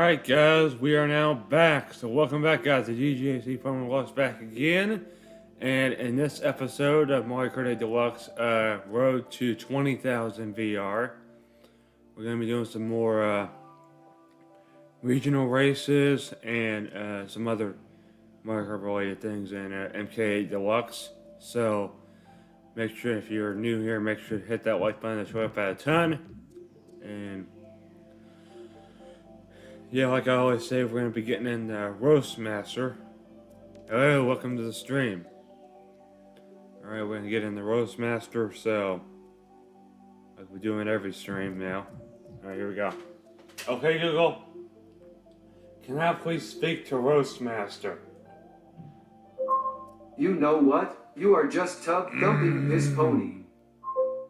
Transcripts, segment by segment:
Alright guys, we are now back. So welcome back guys to GGAC Fun Lost back again. And in this episode of Mario Kart Deluxe Road to 20,000 VR, we're going to be doing some more regional races and some other Mario Kart related things in MK8 Deluxe. So make sure, if you're new here, make sure to hit that like button to show up at a ton. And yeah, like I always say, we're going to be getting in the Roast Master. Hello, welcome to the stream. Alright, we're going to get in the Roast Master, so like we do in every stream now. Alright, here we go. Okay, Google. Can I please speak to Roast Master? You know what? You are just tug thumping this pony.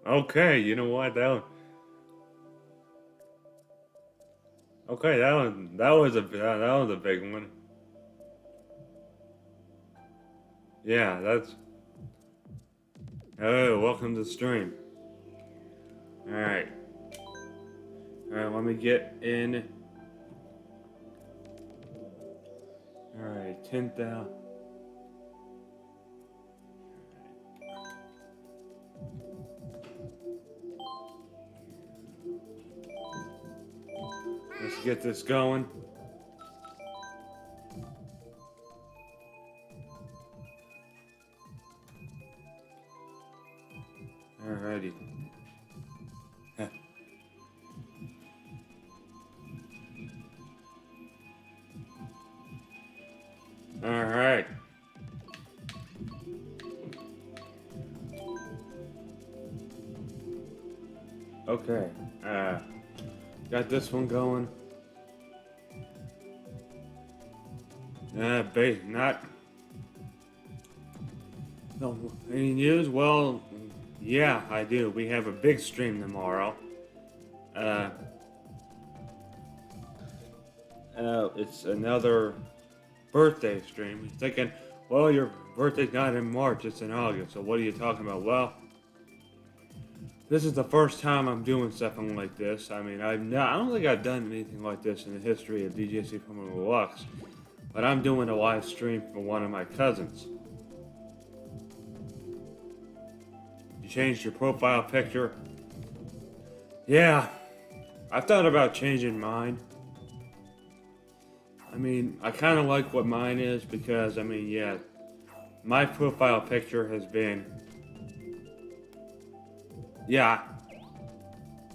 Okay, you know what? Okay, that was a big one. Yeah, that's. Oh, welcome to the stream. All right, let me get in. All right, 10,000. Let's get this going. Alrighty. Alright. Okay. Got this one going. Not. No, any news? Well, yeah, I do. We have a big stream tomorrow. It's another birthday stream. You're thinking, well, your birthday's not in March, it's in August. So what are you talking about? Well, this is the first time I'm doing something like this. I mean, I don't think I've done anything like this in the history of DJC Formula Deluxe, but I'm doing a live stream for one of my cousins. You changed your profile picture? Yeah, I thought about changing mine. I mean, I kind of like what mine is because, I mean, yeah, my profile picture has been. Yeah,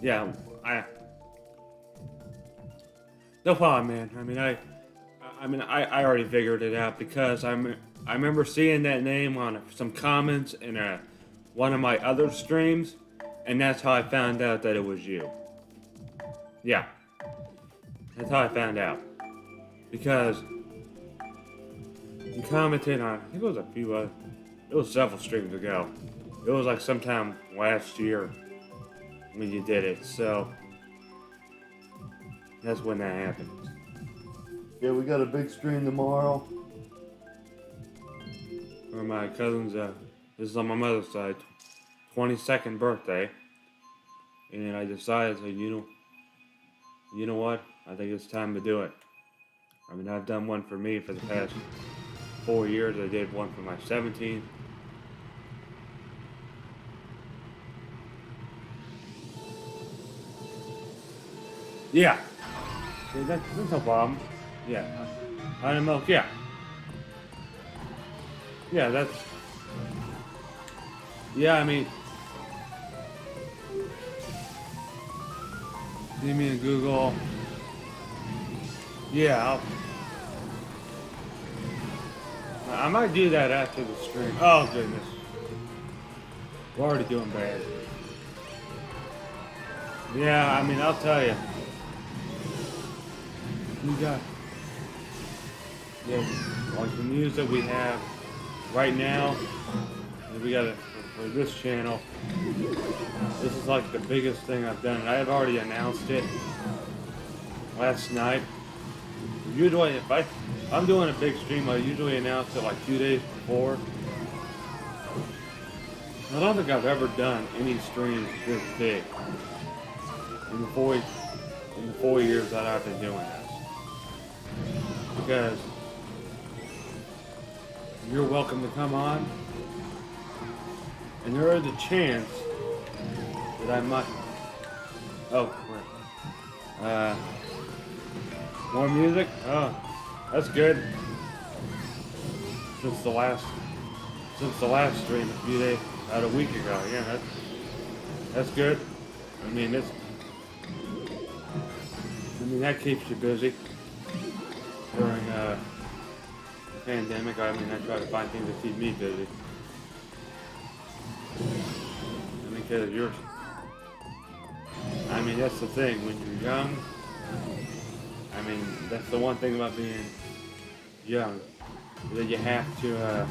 no problem, man. I mean, I already figured it out because I remember seeing that name on some comments in one of my other streams, and that's how I found out that it was you. Yeah, that's how I found out because you commented on. I think it was it was several streams ago. It was like sometime last year when you did it, so that's when that happened. Yeah, we got a big stream tomorrow for my cousin's, this is on my mother's side, 22nd birthday, and I decided, you know what, I think it's time to do it. I mean, I've done one for me for the past 4 years. I did one for my 17th. Yeah, that's no problem. Yeah, iron milk. Yeah, that's. Yeah, I mean, leave me in Google. Yeah, I might do that after the stream. Oh goodness, we're already doing bad. Yeah, I mean, I'll tell you. We got, yeah, like the news that we have right now, we got it for this channel. This is like the biggest thing I've done. I had already announced it last night. Usually, if I'm doing a big stream, I usually announce it like 2 days before. I don't think I've ever done any streams this big in the 4 years that I've been doing this. because you're welcome to come on, and there is a chance that I might. Oh, crap. More music? Oh, that's good. Since the last stream a few days, about a week ago. Yeah, that's good. I mean, that keeps you busy during the pandemic. I mean, I try to find things to keep me busy. I mean, because that's the thing. When you're young, I mean, that's the one thing about being young, that you have to,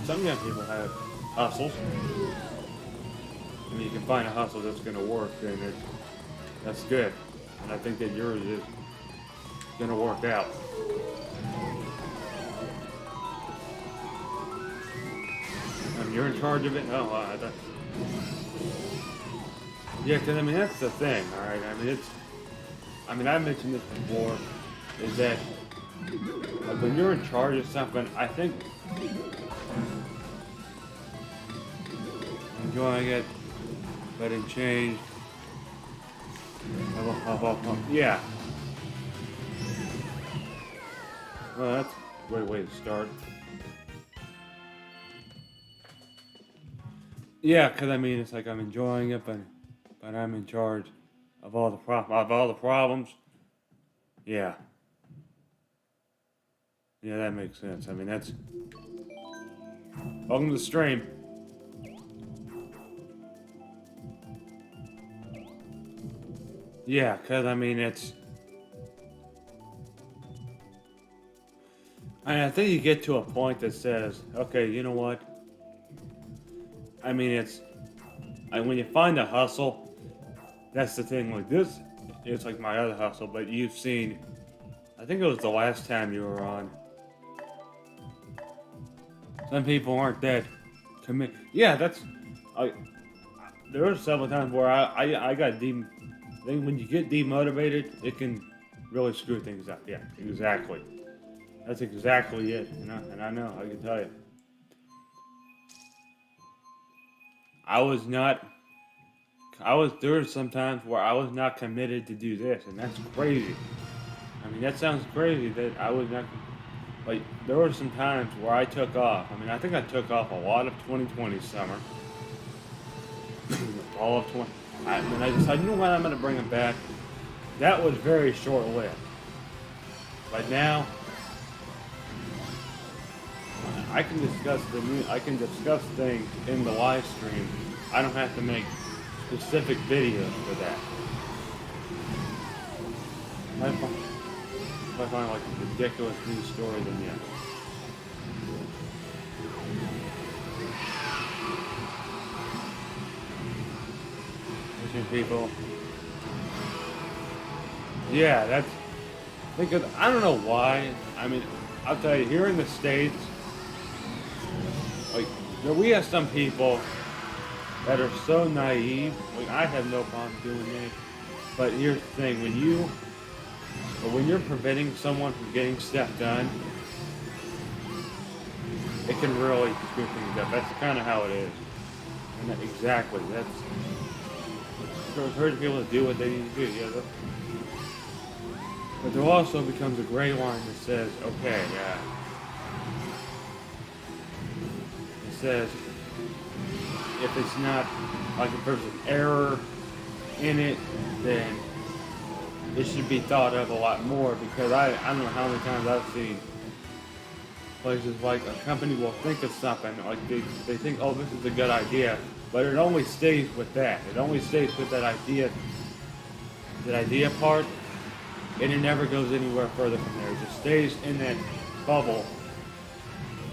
some young people have hustles. I mean, you can find a hustle that's going to work, and that's good. And I think that yours is going to work out. You're in charge of it? Oh, I thought. Yeah, because, I mean, that's the thing, all right? I mentioned this before, is that like, when you're in charge of something, I think enjoying it, letting change. Yeah. Well, that's a great way to start. Yeah, because I mean, it's like I'm enjoying it, but I'm in charge of all the problems. Yeah. Yeah, that makes sense. I mean, that's. Welcome to the stream. Yeah, because I mean, I think you get to a point that says, okay, you know what? I mean, when you find a hustle, that's the thing. Like this, it's like my other hustle, but you've seen, I think it was the last time you were on. Some people aren't that committed. Yeah, there were several times where I got I think when you get demotivated, it can really screw things up. Yeah, exactly. That's exactly it. And I know, I can tell you. There were some times where I was not committed to do this, and that's crazy. I mean, that sounds crazy that I was not, like, there were some times where I took off. I mean, I think I took off a lot of 2020 summer. All of 20. And I decided, you know what, I'm going to bring it back. That was very short-lived. But now, I can discuss things in the live stream. I don't have to make specific videos for that. If I find like a ridiculous news story, then yeah. People. Yeah, that's because I don't know why. I mean, I'll tell you, here in the States, like we have some people that are so naive. Like I have no problem doing it, but here's the thing: when you're preventing someone from getting stuff done, it can really screw things up. That's kind of how it is. And exactly, that's. Encourage people to do what they need to do. Yeah, but there also becomes a gray line that says, okay, it says if it's not like if there's an error in it, then it should be thought of a lot more because I don't know how many times I've seen places like a company will think of something like they think, oh, this is a good idea. But it only stays with that. It only stays with that idea part, and it never goes anywhere further from there. It just stays in that bubble.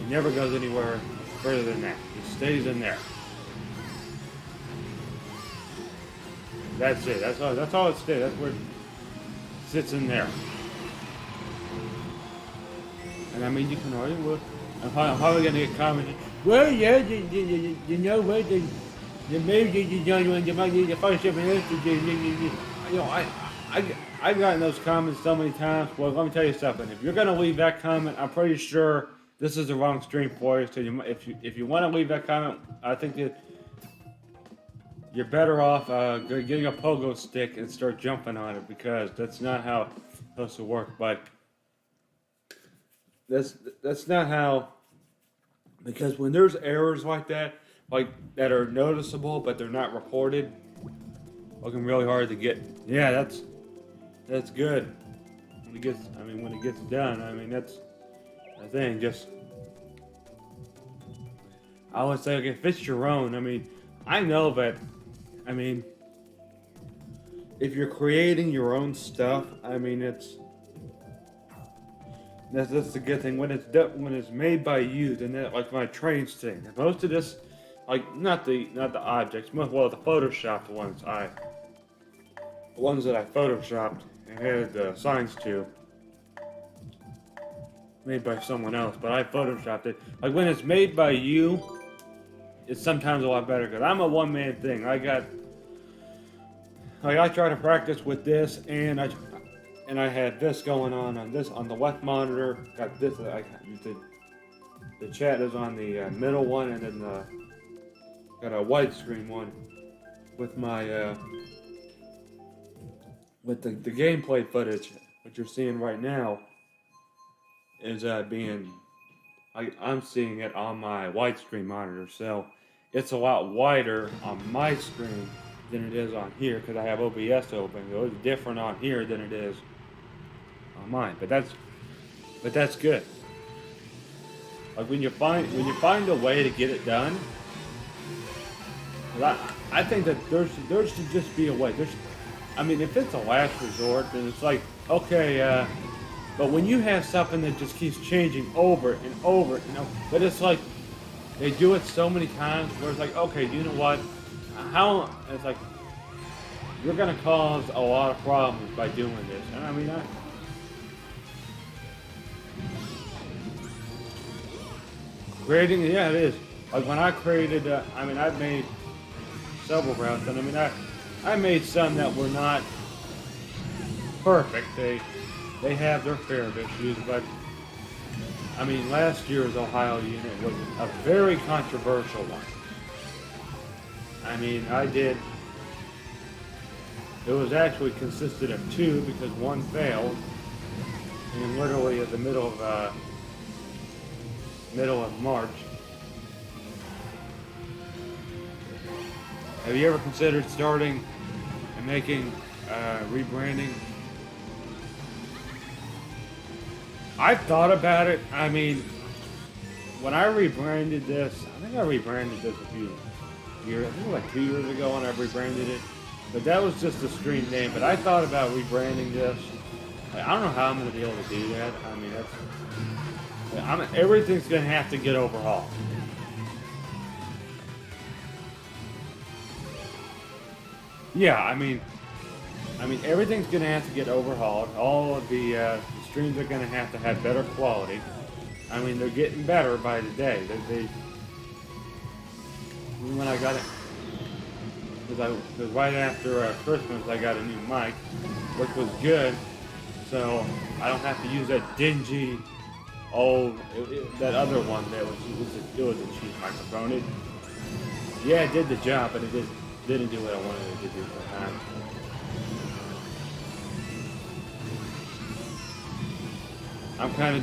It never goes anywhere further than that. It stays in there. That's it. That's all it stays. That's where it sits in there. And I mean, you can argue with. I'm probably going to get commented. Well, yeah, you know what? You maybe you might need to find something else to do. You know, I've gotten those comments so many times. Well, let me tell you something. If you're gonna leave that comment, I'm pretty sure this is the wrong stream for you. So if you want to leave that comment, I think that you're better off getting a pogo stick and start jumping on it, because that's not how it's supposed to work. But that's not how. Because when there's errors like that are noticeable but they're not reported, looking really hard to get. Yeah, that's good. When it gets done, that's the thing. Just I always say, okay, if it's your own, I know that. If you're creating your own stuff, that's the good thing. When it's made by you, then that, like my trains thing. Most of this, like not the objects, the photoshopped ones. The ones that I photoshopped and had the signs to, made by someone else, but I photoshopped it. Like when it's made by you, it's sometimes a lot better, because I'm a one-man thing. I try to practice with this, and I had this going on the left monitor. Got this. The chat is on the middle one, and then got a widescreen one with my with the gameplay footage. What you're seeing right now is I'm seeing it on my widescreen monitor, so it's a lot wider on my screen than it is on here, because I have OBS open. So it's different on here than it is on mine. But that's good. Like when you find a way to get it done. I think that there should just be a way. If it's a last resort, then it's like, okay, but when you have something that just keeps changing over and over, but it's like they do it so many times where it's like, okay, you know what? It's like you're gonna cause a lot of problems by doing this. And creating, yeah, it is. Like when I created, I've made several routes, and I made some that were not perfect. They have their fair of issues, but last year's Ohio unit was a very controversial one. It was actually consisted of two, because one failed, and literally at the middle of March. Have you ever considered starting and making rebranding? I've thought about it. When I rebranded this, I think I rebranded this a few years, I think like 2 years ago when I rebranded it. But that was just a stream name. But I thought about rebranding this. I don't know how I'm going to be able to do that. Everything's going to have to get overhauled. Yeah, everything's going to have to get overhauled. All of the streams are going to have better quality. They're getting better by the day. When I got it, because right after Christmas I got a new mic, which was good. So I don't have to use that dingy that other one that was a cheap microphone. It did the job, but it didn't do what I wanted it to do sometimes.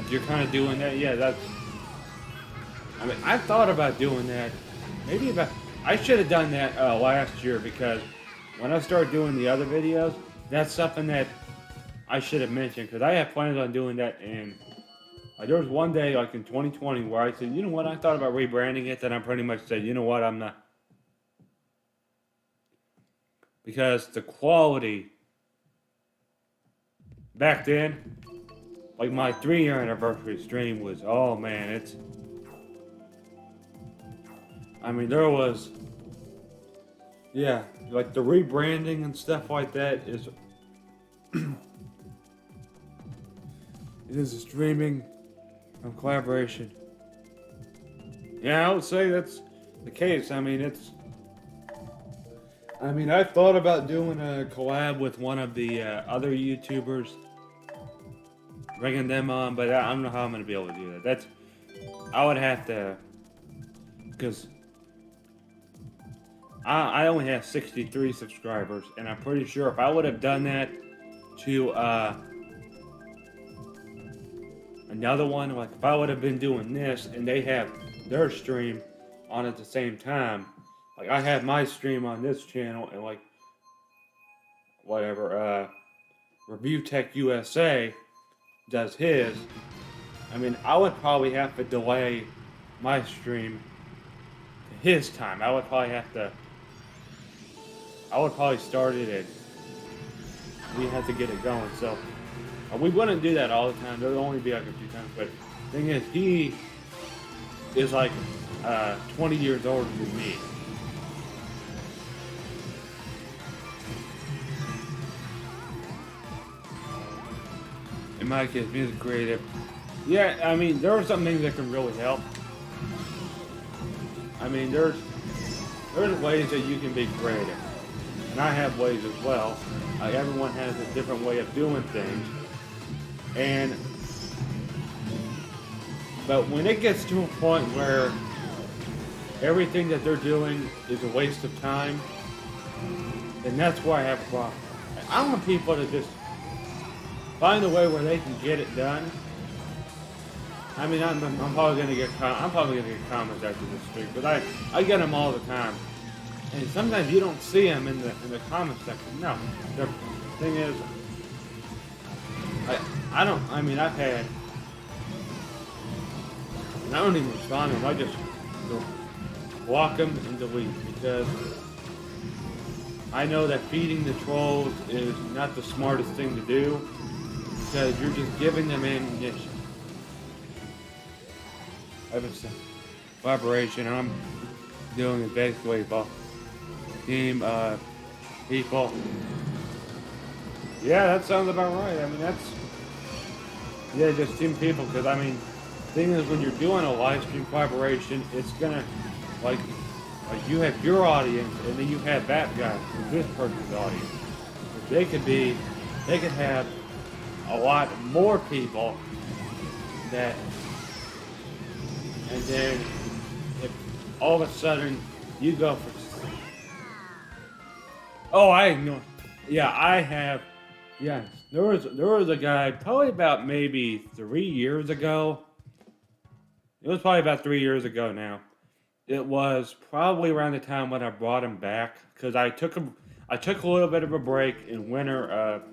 You're kind of doing that. Yeah, I thought about doing that. I should have done that last year, because when I started doing the other videos, that's something that I should have mentioned, because I have plans on doing that. And there was one day, like in 2020, where I said, you know what, I thought about rebranding it, then I pretty much said, you know what, I'm not. Because the quality back then, like my 3-year anniversary stream was, oh man, there was, yeah, like the rebranding and stuff like that is, it is a streaming and collaboration. Yeah, I would say that's the case. I mean, I've thought about doing a collab with one of the other YouTubers, bringing them on, but I don't know how I'm gonna be able to do that. I would have to, because I only have 63 subscribers, and I'm pretty sure if I would have done that to another one, like if I would have been doing this and they have their stream on at the same time, like I have my stream on this channel and like whatever, Review Tech USA does his, I mean, I would probably have to delay my stream to his time. I would probably start it and we have to get it going. So we wouldn't do that all the time. There would only be like a few times. But the thing is, he is like 20 years older than me. In my case, music creative. Yeah, I mean, there are some things that can really help. I mean, there's ways that you can be creative. And I have ways as well. Everyone has a different way of doing things. But when it gets to a point where everything that they're doing is a waste of time, then that's where I have a problem. I want people to just find a way where they can get it done. I mean, I'm probably gonna get comments after this stream, but I get them all the time, and sometimes you don't see them in the comment section. No, the thing is, I don't. I mean, I've had, and I don't even respond to them. I just block them and delete because I know that feeding the trolls is not the smartest thing to do because you're just giving them ammunition. I have a collaboration. I'm doing it basically about team people. Yeah, that sounds about right. I mean, just team people. Because I mean, the thing is, when you're doing a live stream collaboration, it's gonna like you have your audience, and then you have that guy, this person's audience. They could have a lot more people that. And then, if all of a sudden you go for, oh, I know, yeah, I have, yes. There was a guy probably about maybe 3 years ago. It was probably about 3 years ago now. It was probably around the time when I brought him back because I took a little bit of a break in winter,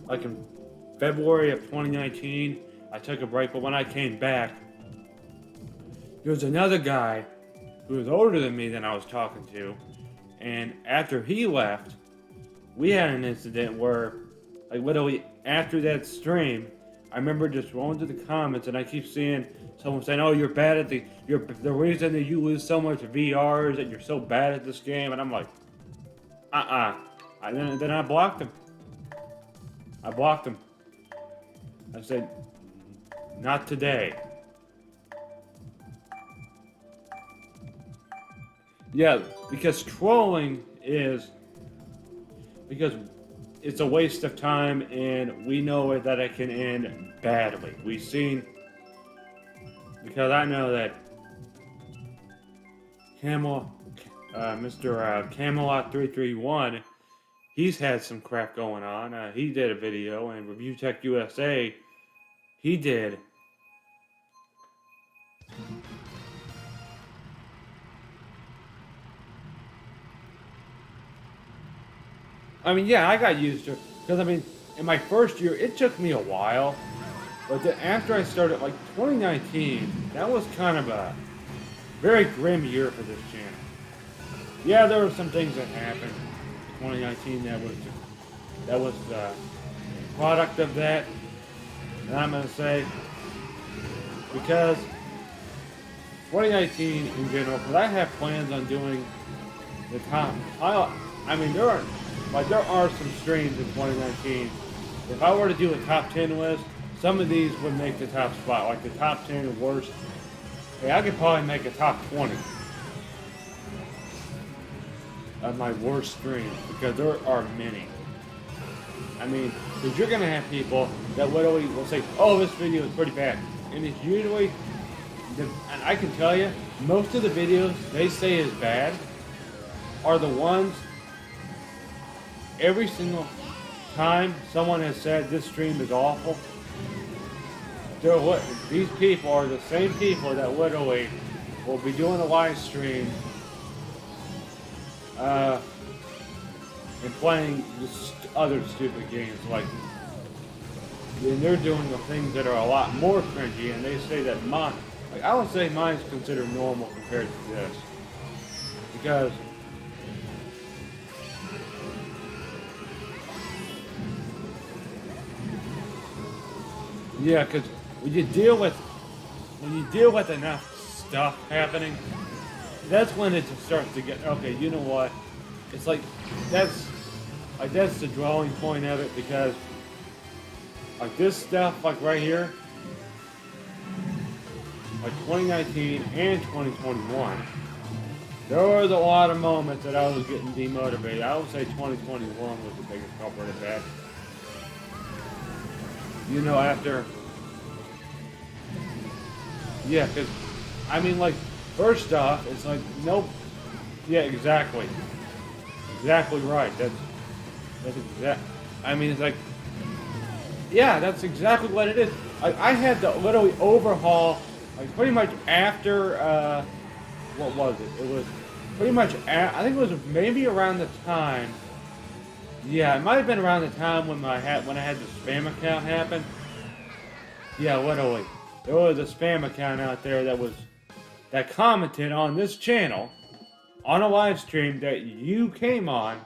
like in February of 2019. I took a break, but when I came back. There was another guy who was older than me than I was talking to, and after he left, we had an incident where, like literally after that stream, I remember just rolling through the comments and I keep seeing someone saying, "Oh, you're bad at the reason that you lose so much VRs and you're so bad at this game," and I'm like, Then I blocked him. I said, "Not today." Yeah, because trolling because it's a waste of time and we know that it can end badly. We've seen, because I know that Mr. Camelot 331, he's had some crap going on. He did a video, and Review Tech USA, he did. I mean, yeah, I got used to it. Because, I mean, in my first year, it took me a while. But then after I started, like, 2019, that was kind of a very grim year for this channel. Yeah, there were some things that happened in 2019 that was the product of that. And I'm going to say, because 2019 in general, because I have plans on doing the top. I mean, there are some streams in 2019. If I were to do a top 10 list, some of these would make the top spot, like the top 10 worst. Hey, I could probably make a top 20. of my worst streams, because there are many. I mean, because you're gonna have people that literally will say, "Oh, this video is pretty bad," and it's usually, and I can tell you, most of the videos they say is bad are the ones. Every single time someone has said this stream is awful, these people are the same people that literally will be doing a live stream and playing this other stupid games, like, and they're doing the things that are a lot more cringy, and they say that mine, like, I would say mine's considered normal compared to this, because yeah, because when you deal with enough stuff happening, that's when it just starts to get, okay, you know what? It's like that's the drawing point of it, because like this stuff, like right here, like 2019 and 2021, there was a lot of moments that I was getting demotivated. I would say 2021 was the biggest culprit of that. You know, after, yeah, because, I mean, like, first off, it's like, nope, yeah, exactly right, that's exact, I mean, it's like, yeah, that's exactly what it is. I had to literally overhaul, like, pretty much after, what was it? It was pretty much, I think it was maybe around the time, yeah, it might have been around the time when I had the spam account happen. Yeah, literally, there was a spam account out there that commented on this channel on a live stream that you came on,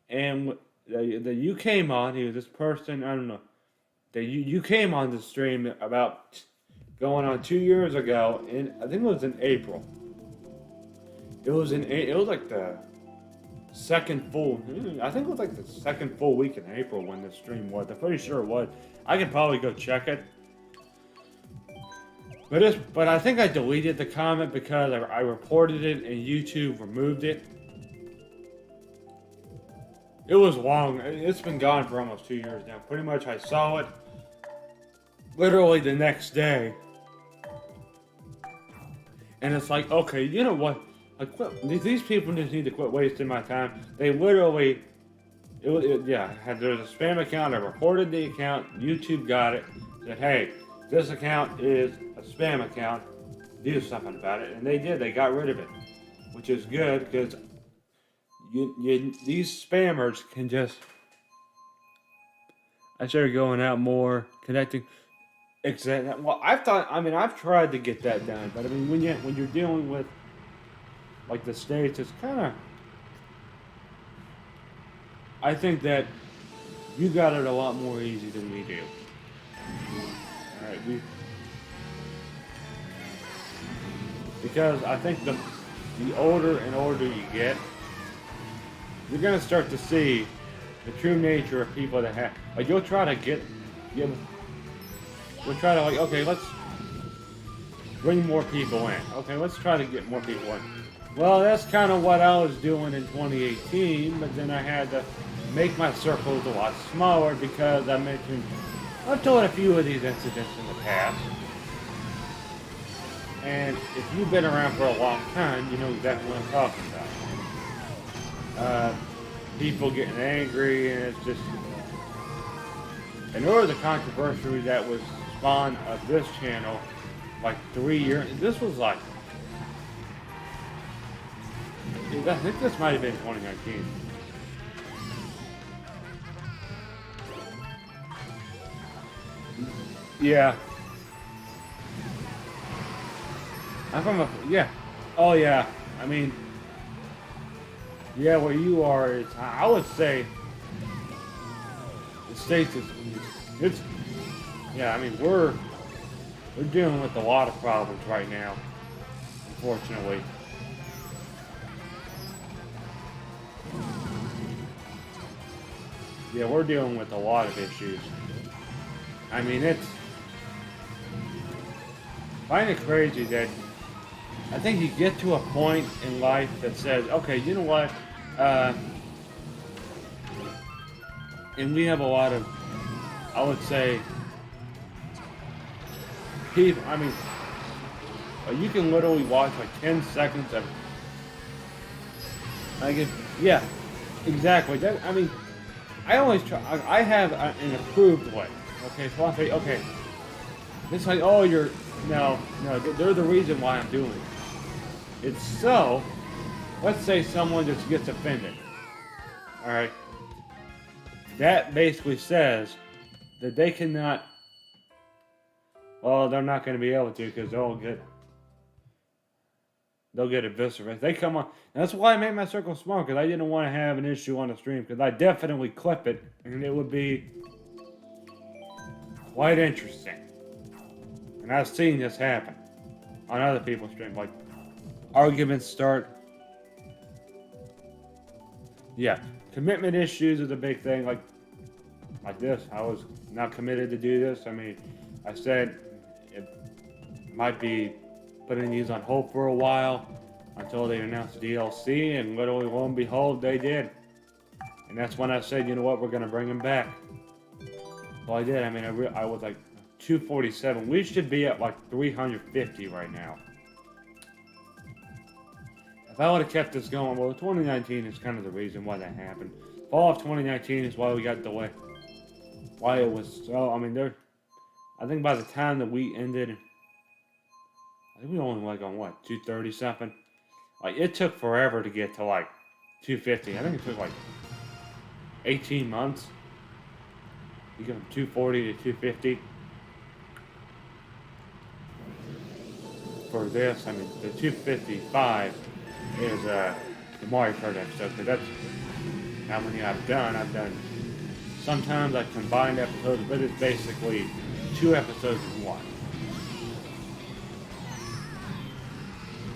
and that you came on. He was this person, I don't know, that you came on the stream about going on 2 years ago, and I think it was in April. It was like the second full, I think it was like the second full week in April when the stream was. I'm pretty sure it was. I could probably go check it. But I think I deleted the comment because I reported it and YouTube removed it. It was long. It's been gone for almost 2 years now. Pretty much I saw it literally the next day. And it's like, okay, you know what? These people just need to quit wasting my time. They literally, there's a spam account. I reported the account. YouTube got it. Said, hey, this account is a spam account. Do something about it. And they did. They got rid of it, which is good, because these spammers can just. I started going out more, connecting. Exactly. Well, I've tried to get that done, but I mean, when you're dealing with, like, the States, it's kind of, I think that you got it a lot more easy than we do. Alright, because I think the older and older you get, you're going to start to see the true nature of people that have, like, you'll try to like, okay, let's bring more people in. Okay, let's try to get more people in. Well, that's kind of what I was doing in 2018, but then I had to make my circles a lot smaller, because I've told a few of these incidents in the past. And if you've been around for a long time, you know exactly what I'm talking about. People getting angry, and it's just, and there was a controversy that was spawned of this channel, like 3 years, this was like, I think this might have been 2019. Yeah. I'm from oh yeah, I mean, yeah, where you are, I would say, the States it's, yeah, I mean, we're dealing with a lot of problems right now, unfortunately. Yeah, we're dealing with a lot of issues. I mean, I find it crazy that I think you get to a point in life that says, okay, you know what? Uh, and we have a lot of, I would say, people. I mean, you can literally watch like 10 seconds of. Yeah, exactly. That, I mean, I always try. I have an approved way. Okay, so I say, okay, it's like, oh, you're no. They're the reason why I'm doing it. It's so. Let's say someone just gets offended. All right. That basically says that they cannot. Well, they're not going to be able to because they'll get eviscerated. They come on. That's why I made my circle small, because I didn't want to have an issue on the stream, because I definitely clip it and it would be quite interesting. And I've seen this happen on other people's streams. Like arguments start. Yeah, commitment issues is a big thing. Like this, I was not committed to do this. I mean, I said it might be putting these on hold for a while until they announced DLC, and literally, lo and behold, they did. And that's when I said, you know what, we're going to bring them back. Well, I did. I mean, I was like 247. We should be at like 350 right now. If I would have kept this going, well, 2019 is kind of the reason why that happened. Fall of 2019 is why we got delayed. Why it was so, I mean, I think by the time that we ended, I think we were only like on what, 230 something? Like, it took forever to get to like 250. I think it took like 18 months. You go from 240 to 250. For this, I mean, the 255 is the Mario Kart episode, because that's how many I've done. Sometimes I combined episodes, but it's basically 2 episodes in one.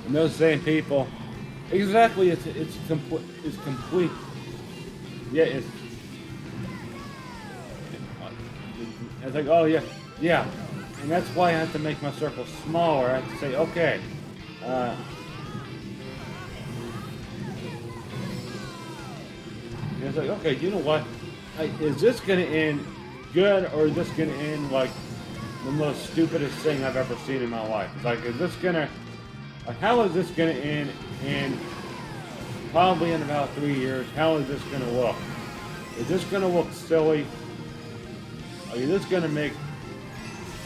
And those same people, exactly, it's complete. Yeah, it's like, oh yeah, and that's why I have to make my circle smaller. I have to say, okay, and it's like, okay, you know what? Like, is this gonna end good, or is this gonna end like the most stupidest thing I've ever seen in my life? It's like, is this gonna, like, how is this gonna end? And probably in about 3 years, how is this gonna look? Is this gonna look silly? Is this gonna make,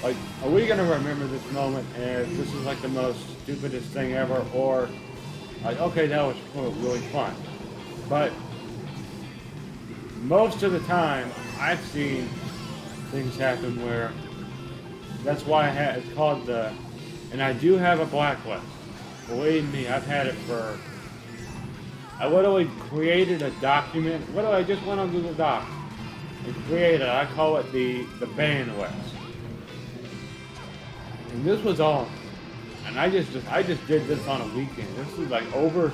like, are we gonna remember this moment as this is like the most stupidest thing ever, or like, okay, that was really fun? But most of the time, I've seen things happen where, that's why it's called and I do have a blacklist. Believe me, I've had it for, I literally created a document. I just went on Google Docs and created, I call it the ban list. And this was all, and I just did this on a weekend. This was like over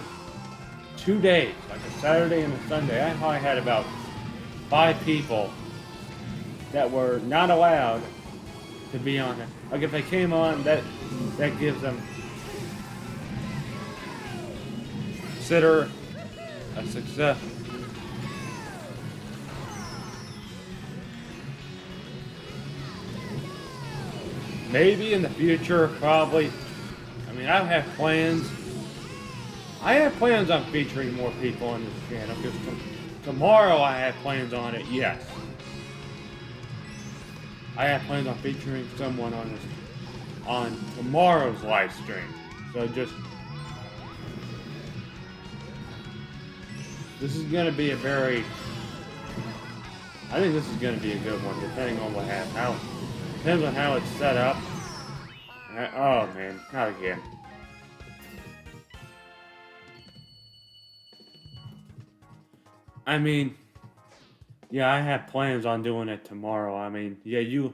2 days, like a Saturday and a Sunday. I probably had about 5 people that were not allowed to be on it. Like, if they came on, that gives them, consider a success. Maybe in the future, probably. I mean, I have plans. I have plans on featuring more people on this channel, because tomorrow I have plans on it, yes. I have plans on featuring someone on tomorrow's live stream. So this is going to be I think this is going to be a good one, depending on what happens. Depends on how it's set up. Oh man, not again. I mean, yeah, I have plans on doing it tomorrow. I mean, yeah,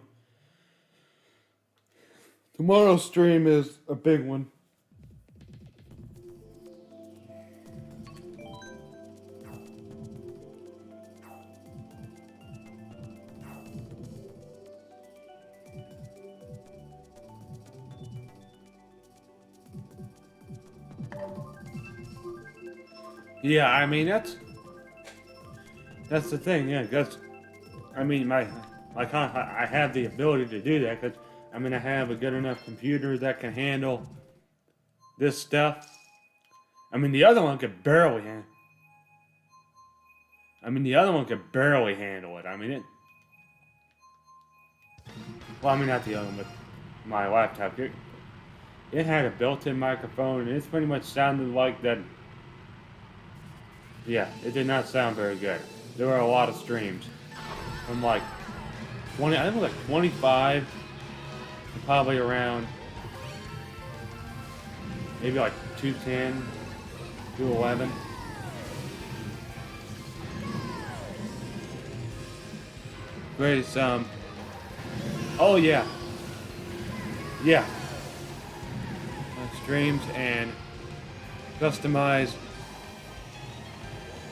tomorrow's stream is a big one. Yeah, I mean that's the thing. Yeah, that's I mean I have the ability to do that because I mean I have a good enough computer that can handle this stuff. I mean the other one could barely handle. I mean the other one could barely handle it. I mean it. Well, I mean not the other one, but my laptop. It had a built-in microphone, and it pretty much sounded like that. Yeah, it did not sound very good. There were a lot of streams from like 20, I think it was like 25 to probably around maybe like 210, 211. Greatest, oh yeah, yeah, streams and customize.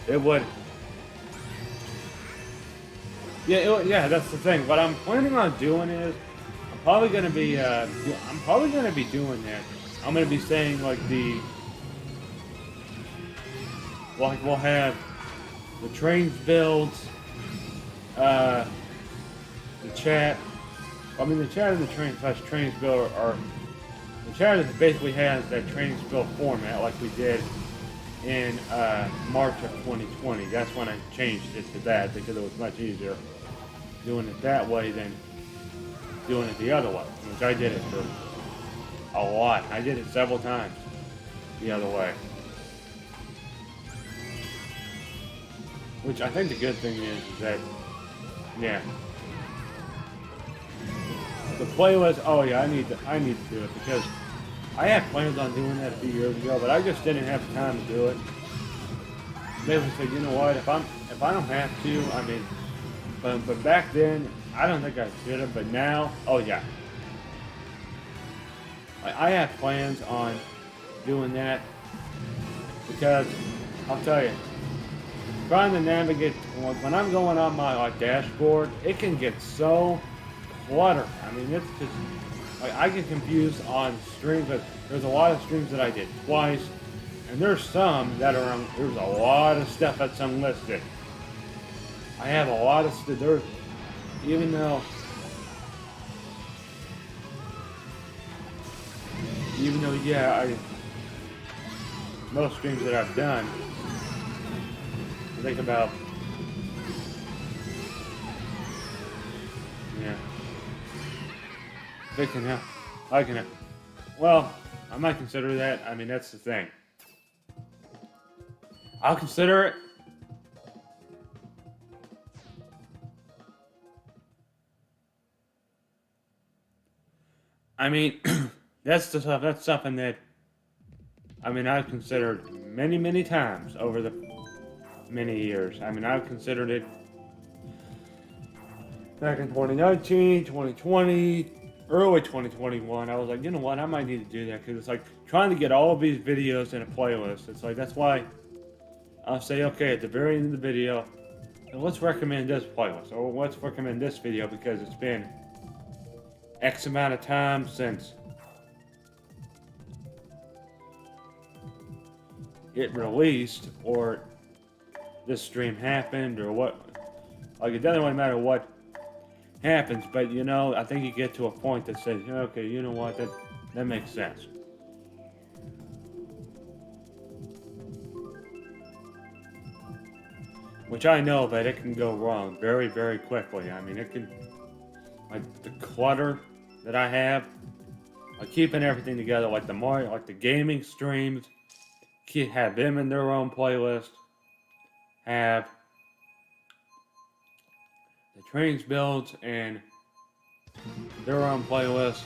It would. Yeah, that's the thing. What I'm planning on doing is, I'm probably gonna be doing that. I'm gonna be saying like we'll have the trains builds, the chat. I mean, the chat and the trains build are the chat basically has that trains build format like we did in March of 2020. That's when I changed it to that because it was much easier doing it that way than doing it the other way, which I did it for a lot. I did it several times the other way. Which I think the good thing is that, yeah. The playlist, oh yeah, I need to do it because I had plans on doing that a few years ago, but I just didn't have time to do it. Basically said, you know what, if I don't have to, I mean, but back then, I don't think I should have, but now, oh yeah. I have plans on doing that because, I'll tell you, trying to navigate, when I'm going on my like dashboard, it can get so cluttered. I mean, it's just, like, I get confused on streams, but there's a lot of streams that I did twice, and there's some that are there's a lot of stuff that's unlisted. I have a lot of stuff there, even though yeah, most streams that I've done, I think about, yeah, they can have, I can have, well, I might consider that. I mean, that's the thing. I'll consider it. I mean, that's something that, I mean, I've considered many, many times over the many years. I mean, I've considered it back in 2019, 2020, early 2021. I was like, you know what, I might need to do that because it's like trying to get all of these videos in a playlist. It's like, that's why I'll say, okay, at the very end of the video, let's recommend this playlist, or let's recommend this video because it's been X amount of time since it released, or this stream happened, or what. Like, it doesn't really matter what happens, but you know, I think you get to a point that says, okay, you know what, that makes sense. Which I know that it can go wrong very, very quickly. I mean, it can, like the clutter that I have, like keeping everything together, like the gaming streams, have them in their own playlist, have the trains builds and their own playlist.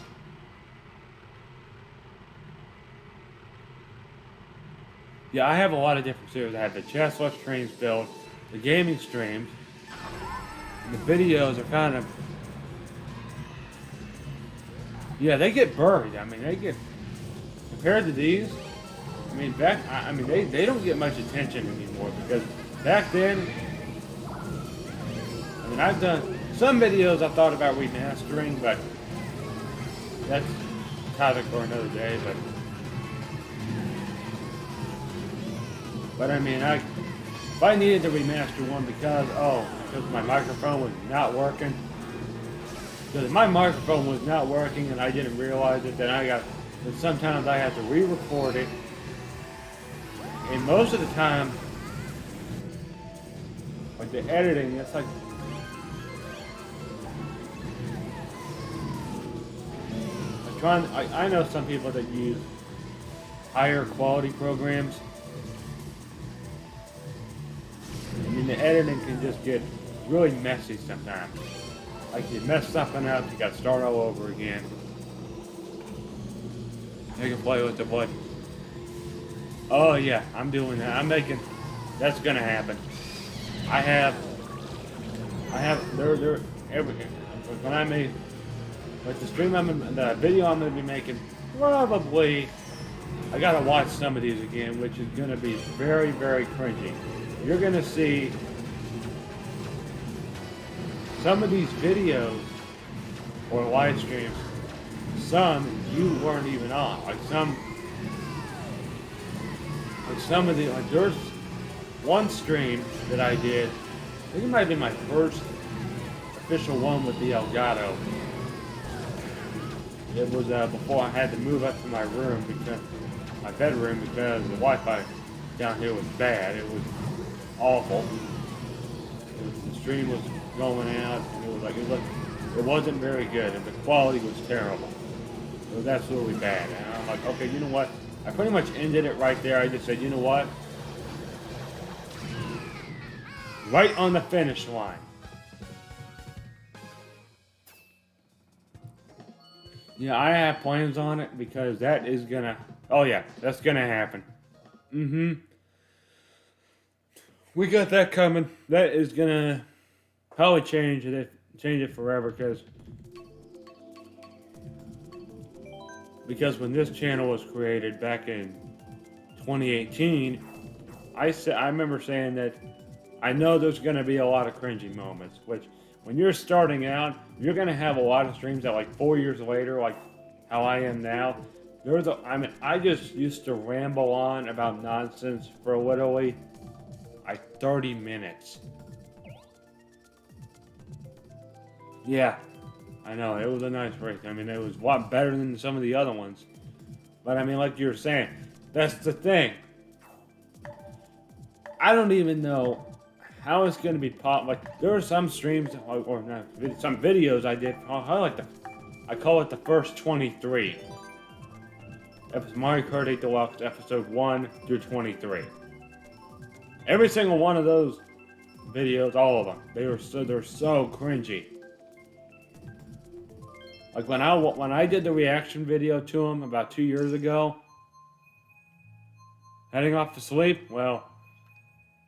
Yeah, I have a lot of different series. I have the chessless trains build, the gaming streams, and the videos are kind of, yeah, they get buried. I mean, they get, compared to these, I mean, they don't get much attention anymore because back then, I mean, I've done some videos I thought about remastering, but that's a topic for another day. But But I mean, if I needed to remaster one because my microphone was not working, because my microphone was not working and I didn't realize it, then sometimes I have to re-record it, and most of the time, like the editing, it's like I know some people that use higher quality programs. I mean, the editing can just get really messy sometimes. Like you mess something up, you got to start all over again. You can play with the blood. Oh yeah, I'm doing that. That's gonna happen. They're everything. When I made, like the video I'm gonna be making, probably, I gotta watch some of these again, which is gonna be very, very cringy. You're gonna see some of these videos or live streams, some you weren't even on. Like there's one stream that I did, I think it might have been my first official one with the Elgato. It was before I had to move up to my bedroom, because the Wi-Fi down here was bad. It was awful. The stream was going out, and it wasn't very good, and the quality was terrible. It was absolutely bad. And I'm like, okay, you know what? I pretty much ended it right there. I just said, you know what? Right on the finish line. Yeah, I have plans on it because that is gonna. Oh yeah, that's gonna happen. We got that coming. That is gonna probably change it forever, because when this channel was created back in 2018, I remember saying that I know there's going to be a lot of cringy moments, which when you're starting out, you're going to have a lot of streams that like 4 years later, like how I am now. I just used to ramble on about nonsense for literally like 30 minutes. Yeah, I know, it was a nice race. I mean, it was a lot better than some of the other ones. But I mean, like you were saying, that's the thing. I don't even know how it's going to be like, there are some streams, or not, some videos I did, I call it the first 23. It was Mario Kart 8 Deluxe, episode 1 through 23. Every single one of those videos, all of them, they're so cringy. Like when I did the reaction video to them about 2 years ago, heading off to sleep, well,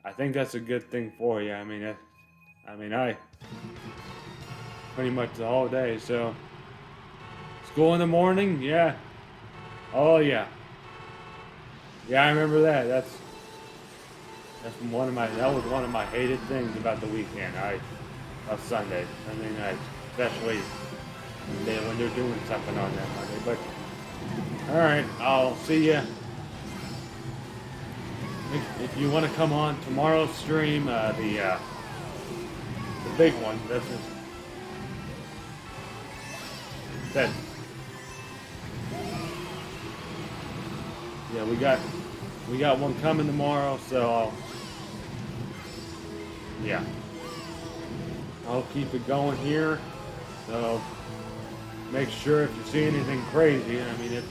I think that's a good thing for you. I pretty much the whole day, so school in the morning, yeah. Oh yeah. Yeah, I remember that. That was one of my hated things about the weekend. Of Sunday night, especially when they're doing something on that Monday. But all right, I'll see you. If you want to come on tomorrow's stream, the big one. This is that. Yeah, we got one coming tomorrow, so I'll keep it going here. So make sure if you see anything crazy, I mean it's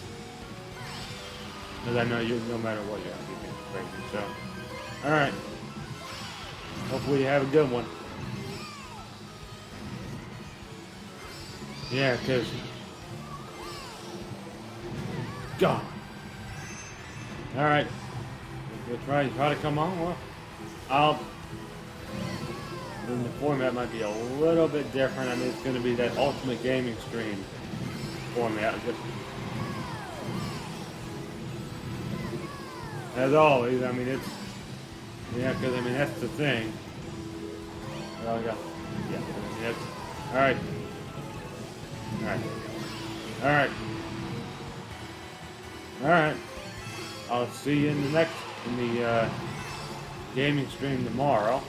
because I know no matter what you're gonna be crazy. So, all right. Hopefully you have a good one. Yeah, because God. All right. You'll try to come on. Well, then the format might be a little bit different. I mean, it's going to be that Ultimate Gaming stream format. As always, I mean, because I mean, that's the thing. Well, that's, all right. All right. I'll see you in the gaming stream tomorrow.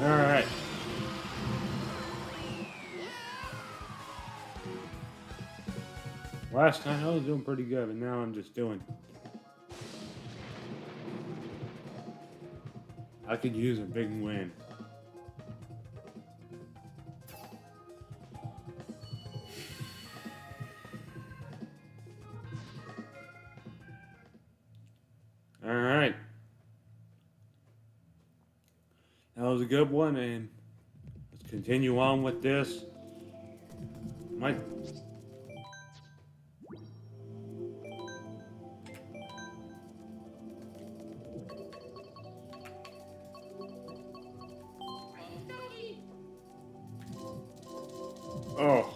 Alright. Last time I was doing pretty good, but now I'm just doing... I could use a big win. Alright. That was a good one, and let's continue on with this. My... Oh.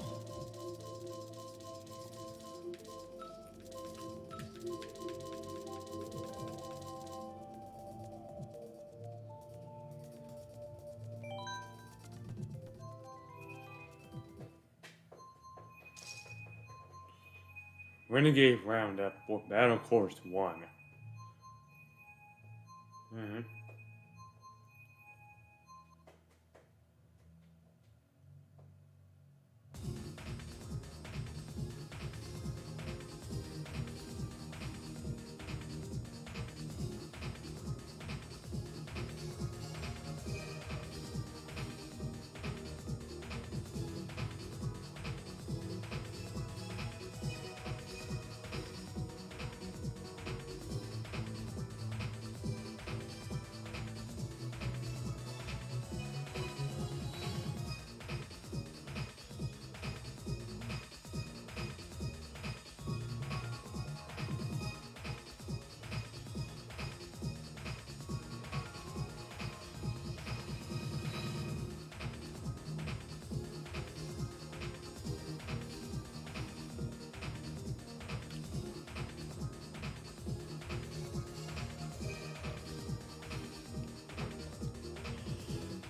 Renegade Roundup for Battle Course 1. Alright.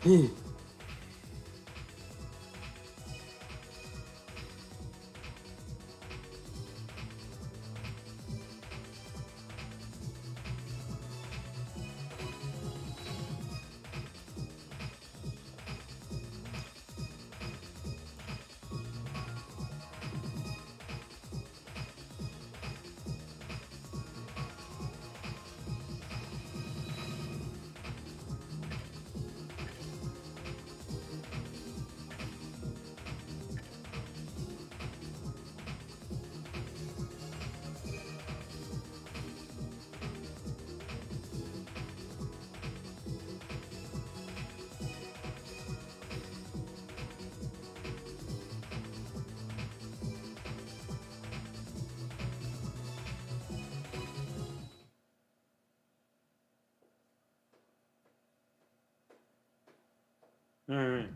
Whew. Alright.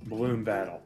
Balloon battle.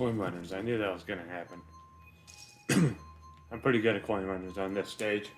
Coin runners. I knew that was going to happen. I'm pretty good at coin runners on this stage.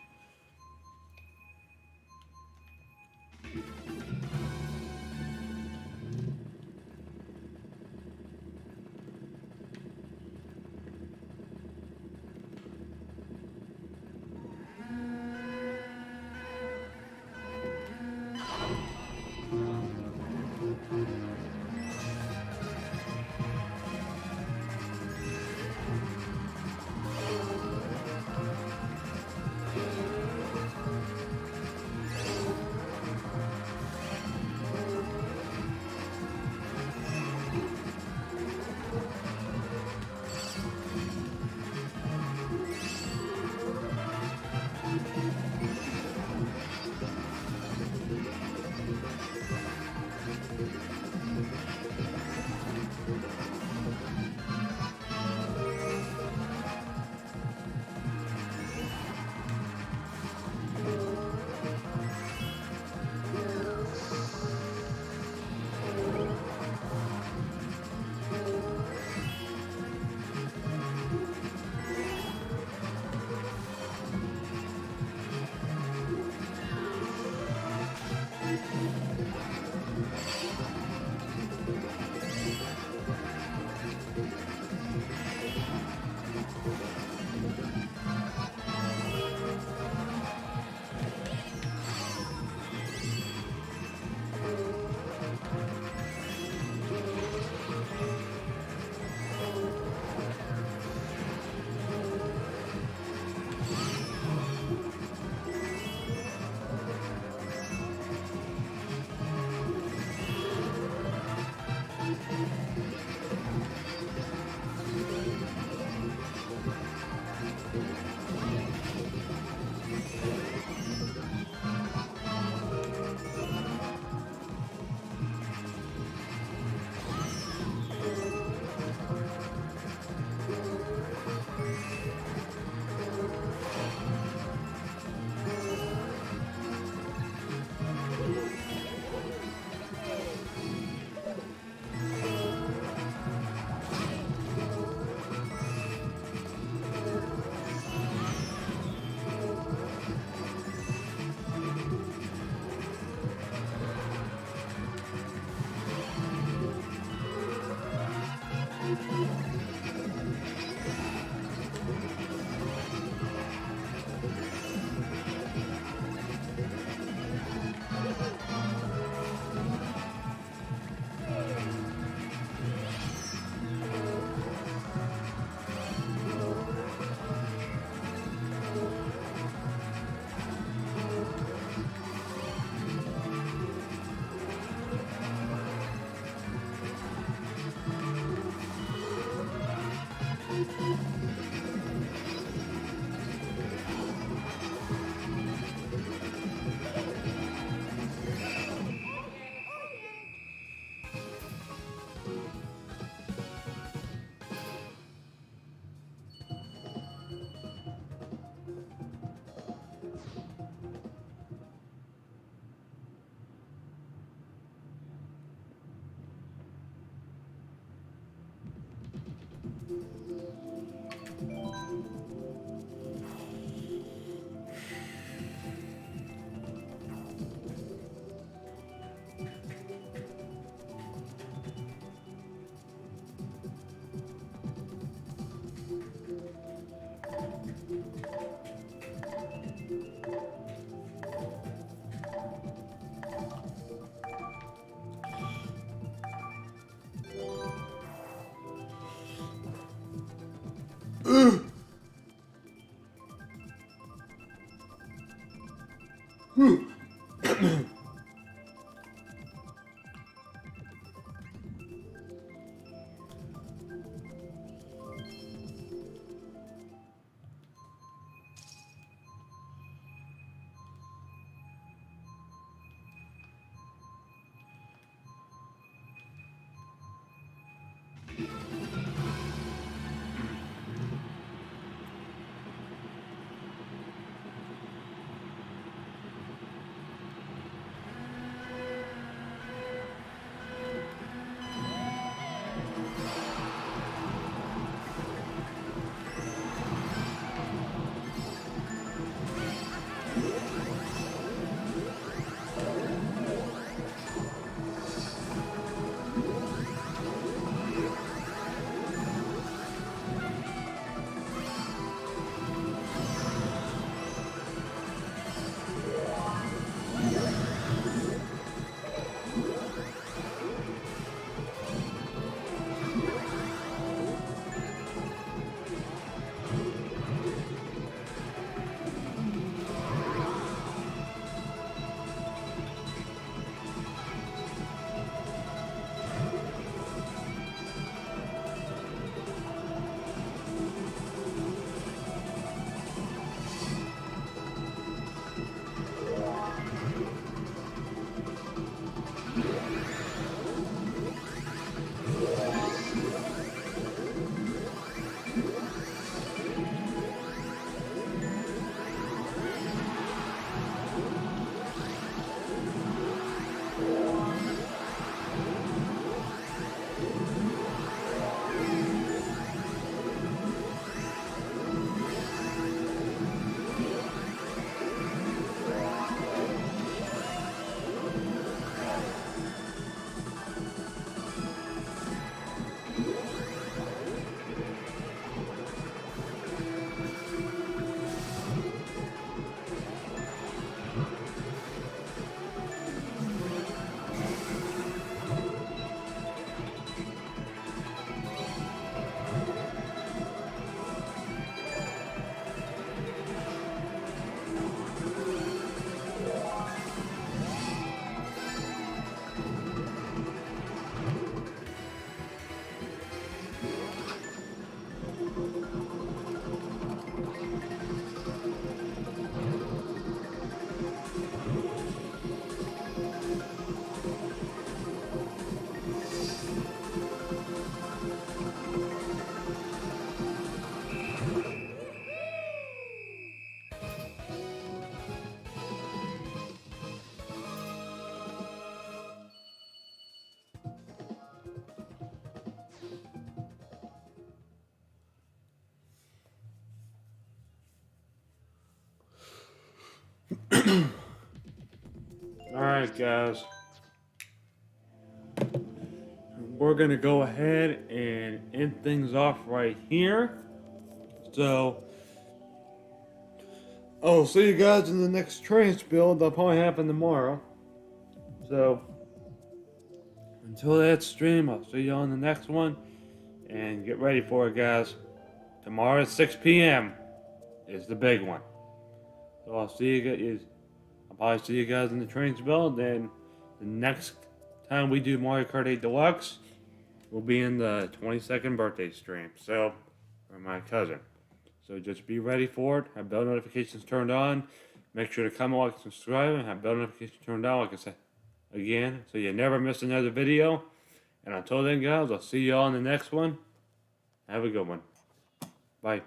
Alright, guys. We're going to go ahead and end things off right here. So, I'll see you guys in the next trains build. That'll probably happen tomorrow. So, until that stream, I'll see you on the next one. And get ready for it, guys. Tomorrow at 6 p.m. is the big one. So I'll see you guys. I'll probably see you guys in the trains build. Then the next time we do Mario Kart 8 Deluxe will be in the 22nd birthday stream. So, for my cousin. So just be ready for it. Have bell notifications turned on. Make sure to comment, like, and subscribe, and have bell notifications turned on, like I said again, so you never miss another video. And until then, guys, I'll see you all in the next one. Have a good one. Bye.